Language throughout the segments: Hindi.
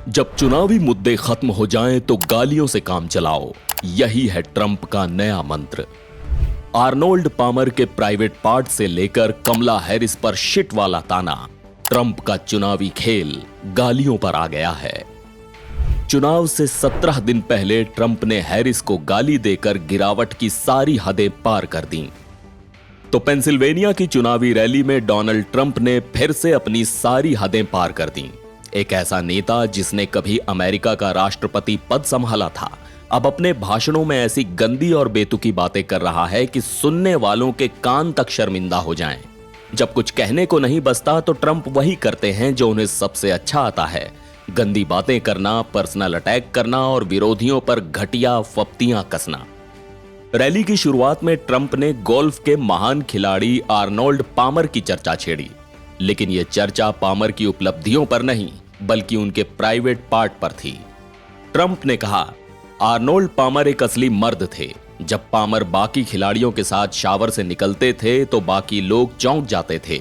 जब चुनावी मुद्दे खत्म हो जाएं तो गालियों से काम चलाओ, यही है ट्रंप का नया मंत्र। आर्नोल्ड पामर के प्राइवेट पार्ट से लेकर कमला हैरिस पर शिट वाला ताना, ट्रंप का चुनावी खेल गालियों पर आ गया है। चुनाव से 17 दिन पहले ट्रंप ने हैरिस को गाली देकर गिरावट की सारी हदें पार कर दी। तो पेंसिल्वेनिया की चुनावी रैली में डोनाल्ड ट्रंप ने फिर से अपनी सारी हदें पार कर दी। एक ऐसा नेता जिसने कभी अमेरिका का राष्ट्रपति पद संभाला था, अब अपने भाषणों में ऐसी गंदी और बेतुकी बातें कर रहा है कि सुनने वालों के कान तक शर्मिंदा हो जाएं। जब कुछ कहने को नहीं बचता तो ट्रंप वही करते हैं जो उन्हें सबसे अच्छा आता है, गंदी बातें करना, पर्सनल अटैक करना और विरोधियों पर घटिया फप्तियां कसना। रैली की शुरुआत में ट्रंप ने गोल्फ के महान खिलाड़ी आर्नोल्ड पामर की चर्चा छेड़ी, लेकिन यह चर्चा पामर की उपलब्धियों पर नहीं बल्कि उनके प्राइवेट पार्ट पर थी। ट्रंप ने कहा, आर्नोल्ड पामर एक असली मर्द थे। जब पामर बाकी खिलाड़ियों के साथ शावर से निकलते थे तो बाकी लोग चौंक जाते थे।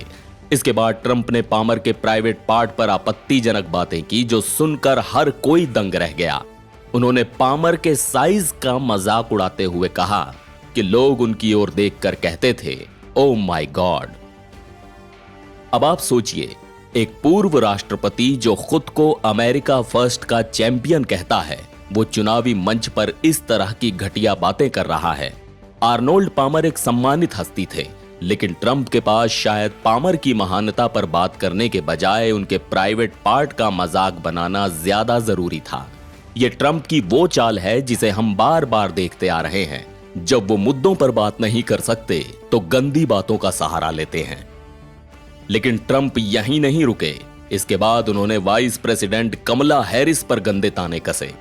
इसके बाद ट्रंप ने पामर के प्राइवेट पार्ट पर आपत्तिजनक बातें की जो सुनकर हर कोई दंग रह गया। उन्होंने पामर के साइज का मजाक उड़ाते हुए कहा कि लोग उनकी ओर देखकर कहते थे, ओ माय गॉड। अब आप सोचिए, एक पूर्व राष्ट्रपति जो खुद को अमेरिका फर्स्ट का चैंपियन कहता है, वो चुनावी मंच पर इस तरह की घटिया बातें कर रहा है। आर्नोल्ड पामर एक सम्मानित हस्ती थे, लेकिन ट्रंप के पास शायद पामर की महानता पर बात करने के बजाय उनके प्राइवेट पार्ट का मजाक बनाना ज्यादा जरूरी था। यह ट्रंप की वो चाल है जिसे हम बार बार देखते आ रहे हैं। जब वो मुद्दों पर बात नहीं कर सकते तो गंदी बातों का सहारा लेते हैं। लेकिन ट्रंप यहीं नहीं रुके। इसके बाद उन्होंने वाइस प्रेसिडेंट कमला हैरिस पर गंदे ताने कसे।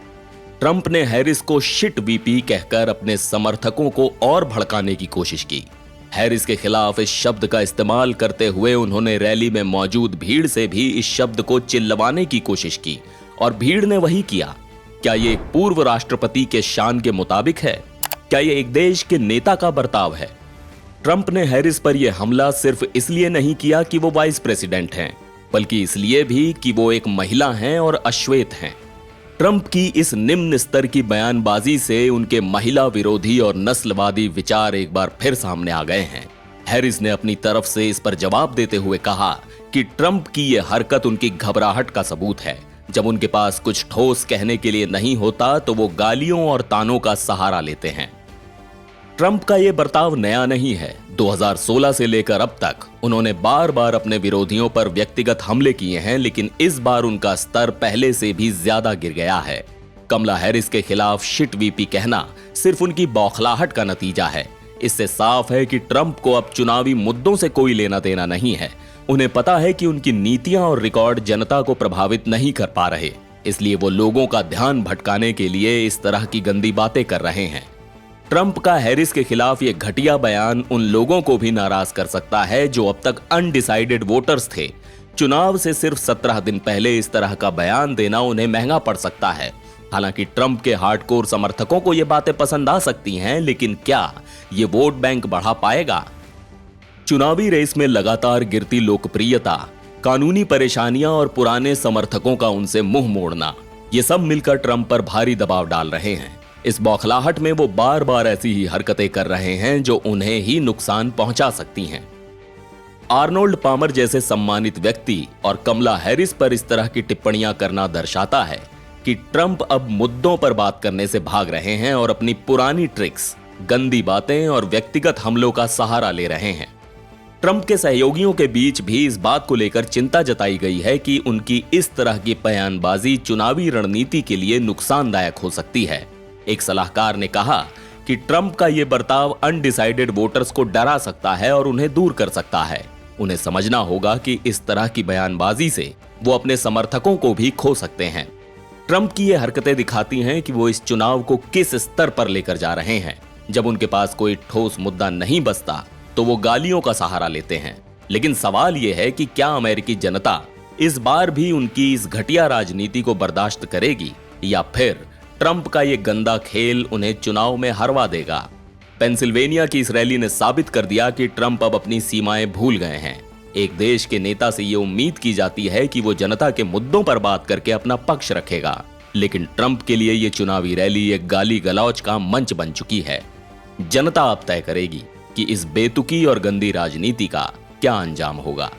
ट्रंप ने हैरिस को शिट वीपी कहकर अपने समर्थकों को और भड़काने की कोशिश की। हैरिस के खिलाफ इस शब्द का इस्तेमाल करते हुए उन्होंने रैली में मौजूद भीड़ से भी इस शब्द को चिल्लवाने की कोशिश की और भीड़ ने वही किया। क्या ये एक पूर्व राष्ट्रपति के शान के मुताबिक है? क्या ये एक देश के नेता का बर्ताव है? ट्रंप ने हैरिस पर यह हमला सिर्फ इसलिए नहीं किया कि वो वाइस प्रेसिडेंट हैं, बल्कि इसलिए भी कि वो एक महिला हैं और अश्वेत हैं। ट्रंप की इस निम्न स्तर की बयानबाजी से उनके महिला विरोधी और नस्लवादी विचार एक बार फिर सामने आ गए हैं। हैरिस ने अपनी तरफ से इस पर जवाब देते हुए कहा कि ट्रंप की यह हरकत उनकी घबराहट का सबूत है। जब उनके पास कुछ ठोस कहने के लिए नहीं होता तो वो गालियों और तानों का सहारा लेते हैं। ट्रंप का यह बर्ताव नया नहीं है। 2016 से लेकर अब तक उन्होंने बार बार अपने विरोधियों पर व्यक्तिगत हमले किए हैं, लेकिन इस बार उनका स्तर पहले से भी ज्यादा गिर गया है। कमला हैरिस के खिलाफ शिट वीपी कहना सिर्फ उनकी बौखलाहट का नतीजा है। इससे साफ है कि ट्रंप को अब चुनावी मुद्दों से कोई लेना देना नहीं है। उन्हें पता है कि उनकी नीतियां और रिकॉर्ड जनता को प्रभावित नहीं कर पा रहे, इसलिए वो लोगों का ध्यान भटकाने के लिए इस तरह की गंदी बातें कर रहे हैं। ट्रंप का हैरिस के खिलाफ यह घटिया बयान उन लोगों को भी नाराज कर सकता है जो अब तक अनडिसाइडेड वोटर्स थे। चुनाव से सिर्फ 17 दिन पहले इस तरह का बयान देना उन्हें महंगा पड़ सकता है। हालांकि ट्रंप के हार्डकोर समर्थकों को ये बातें पसंद आ सकती हैं, लेकिन क्या ये वोट बैंक बढ़ा पाएगा? चुनावी रेस में लगातार गिरती लोकप्रियता, कानूनी परेशानियां और पुराने समर्थकों का उनसे मुंह मोड़ना, ये सब मिलकर ट्रंप पर भारी दबाव डाल रहे हैं। इस बौखलाहट में वो बार बार ऐसी ही हरकतें कर रहे हैं जो उन्हें ही नुकसान पहुंचा सकती हैं। आर्नोल्ड पामर जैसे सम्मानित व्यक्ति और कमला हैरिस पर इस तरह की टिप्पणियां करना दर्शाता है कि ट्रंप अब मुद्दों पर बात करने से भाग रहे हैं और अपनी पुरानी ट्रिक्स, गंदी बातें और व्यक्तिगत हमलों का सहारा ले रहे हैं। ट्रंप के सहयोगियों के बीच भी इस बात को लेकर चिंता जताई गई है कि उनकी इस तरह की बयानबाजी चुनावी रणनीति के लिए नुकसानदायक हो सकती है। एक सलाहकार ने कहा कि ट्रंप का यह बर्ताव अनडिसाइडेड वोटर्स को डरा सकता है और उन्हें दूर कर सकता है। उन्हें समझना होगा कि इस तरह की बयानबाजी से वो अपने समर्थकों को भी खो सकते हैं। ट्रंप की ये हरकतें दिखाती हैं कि वो इस चुनाव को किस स्तर पर लेकर जा रहे हैं। जब उनके पास कोई ठोस मुद्दा नहीं बचता तो वो गालियों का सहारा लेते हैं। लेकिन सवाल यह है कि क्या अमेरिकी जनता इस बार भी उनकी इस घटिया राजनीति को बर्दाश्त करेगी या फिर ट्रंप का ये गंदा खेल उन्हें चुनाव में हरवा देगा? पेंसिल्वेनिया की इस रैली ने साबित कर दिया कि ट्रंप अब अपनी सीमाएं भूल गए हैं। एक देश के नेता से ये उम्मीद की जाती है कि वो जनता के मुद्दों पर बात करके अपना पक्ष रखेगा, लेकिन ट्रंप के लिए ये चुनावी रैली एक गाली गलौज का मंच बन चुकी है। जनता अब तय करेगी कि इस बेतुकी और गंदी राजनीति का क्या अंजाम होगा।